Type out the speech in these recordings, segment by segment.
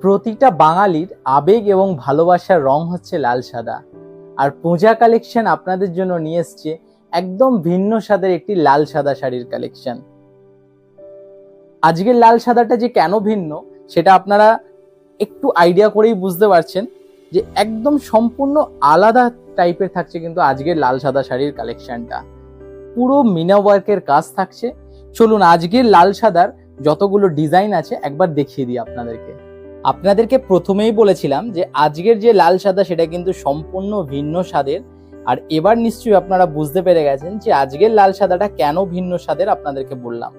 প্রতিটা বাঙালির আবেগ এবং ভালোবাসার রং হচ্ছে লাল সাদা। আর পূজা কালেকশন আপনাদের জন্য নিয়ে এসছে একদম ভিন্ন স্বাদের একটি লাল সাদা শাড়ির কালেকশন। আজকের লাল সাদাটা যে কেন ভিন্ন সেটা আপনারা একটু আইডিয়া করেই বুঝতে পারছেন যে একদম সম্পূর্ণ আলাদা টাইপের থাকছে কিন্তু আজকের লাল সাদা শাড়ির কালেকশনটা। পুরো মিনা ওয়ার্কের কাজ থাকছে। চলুন আজকের লাল সাদার যতগুলো ডিজাইন আছে একবার দেখিয়ে দিই আপনাদেরকে প্রথমেই বলেছিলাম যে আজকের যে লাল সাদা সেটা কিন্তু সম্পূর্ণ ভিন্ন স্বাদের। আর এবার নিশ্চয়ই আপনারা বুঝতে পেরে গেছেন যে আজকের লাল সাদাটা কেন ভিন্ন স্বাদের আপনাদেরকে বললাম।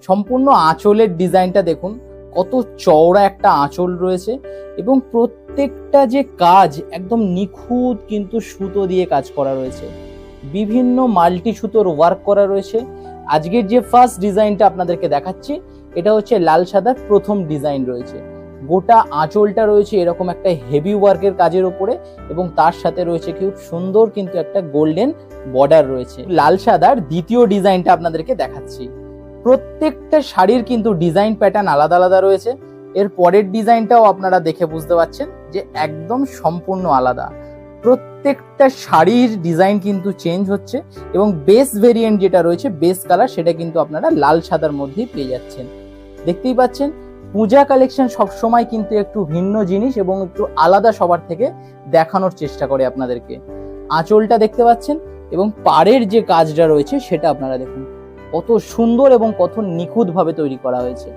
সম্পূর্ণ আঁচলের ডিজাইনটা দেখুন, কত চওড়া একটা আঁচল রয়েছে এবং প্রত্যেকটা যে কাজ একদম নিখুঁত কিন্তু সুতো দিয়ে কাজ করা রয়েছে, বিভিন্ন মাল্টি সুতোর ওয়ার্ক করা রয়েছে। আজকের যে ফার্স্ট ডিজাইনটা আপনাদেরকে দেখাচ্ছি এটা হচ্ছে লাল সাদার প্রথম ডিজাইন রয়েছে। গোটা আঁচলটা রয়েছে এরকম একটা হেভি ওয়ার্কের কাজের উপরে এবং তার সাথে রয়েছে খুব সুন্দর কিন্তু একটা গোল্ডেন বর্ডার রয়েছে। লাল সাদার দ্বিতীয় ডিজাইনটা আপনাদেরকে দেখাচ্ছি। প্রত্যেকটা শাড়ির কিন্তু ডিজাইন প্যাটার্ন আলাদা আলাদা রয়েছে। এর পরের ডিজাইনটাও আপনারা দেখে বুঝতে পারছেন যে একদম সম্পূর্ণ আলাদা। প্রত্যেকটা শাড়ির ডিজাইন কিন্তু চেঞ্জ হচ্ছে এবং বেস ভেরিয়েন্ট যেটা রয়েছে বেস কালার সেটা কিন্তু আপনারা লাল সাদার মধ্যেই পেয়ে যাচ্ছেন। দেখতেই পাচ্ছেন পূজা কালেকশন সবসময় কিন্তু একটু ভিন্ন জিনিস এবং একটু আলাদা সবার থেকে দেখানোর চেষ্টা করে আপনাদেরকে। আঁচলটা দেখতে পাচ্ছেন এবং পাড়ের যে কাজটা রয়েছে সেটা আপনারা দেখুন কত সুন্দর এবং কত নিখুঁত ভাবে তৈরি করা হয়েছে।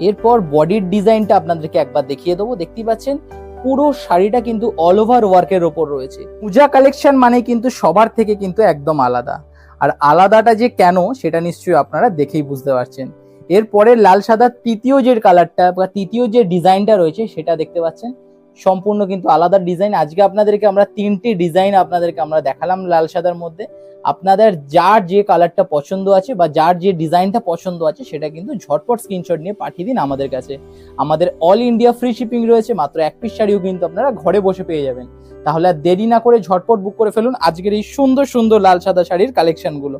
এরপর বডির ডিজাইনটা আপনাদেরকে একবার দেখিয়ে দেবো। দেখতেই পাচ্ছেন পুরো শাড়িটা কিন্তু অল ওভার ওয়ার্কের ওপর রয়েছে। পূজা কালেকশন মানে কিন্তু সবার থেকে কিন্তু একদম আলাদা। আর আলাদাটা যে কেন সেটা নিশ্চয়ই আপনারা দেখেই বুঝতে পারছেন। এরপরে লাল সাদার তৃতীয় যে কালারটা বা তৃতীয় যে ডিজাইনটা রয়েছে সেটা দেখতে পাচ্ছেন সম্পূর্ণ কিন্তু আলাদা ডিজাইন। আজকে আপনাদেরকে আমরা তিনটি ডিজাইন আমরা দেখালাম লাল সাদার মধ্যে। আপনাদের যার যে কালারটা পছন্দ আছে বা যার যে ডিজাইনটা পছন্দ আছে সেটা কিন্তু ঝটপট স্ক্রিনশট নিয়ে পাঠিয়ে দিন আমাদের কাছে। আমাদের অল ইন্ডিয়া ফ্রি শিপিং রয়েছে। মাত্র এক পিস শাড়িও কিন্তু আপনারা ঘরে বসে পেয়ে যাবেন। তাহলে আর দেরি না করে ঝটপট বুক করে ফেলুন আজকের এই সুন্দর সুন্দর লাল সাদা শাড়ির কালেকশনগুলো।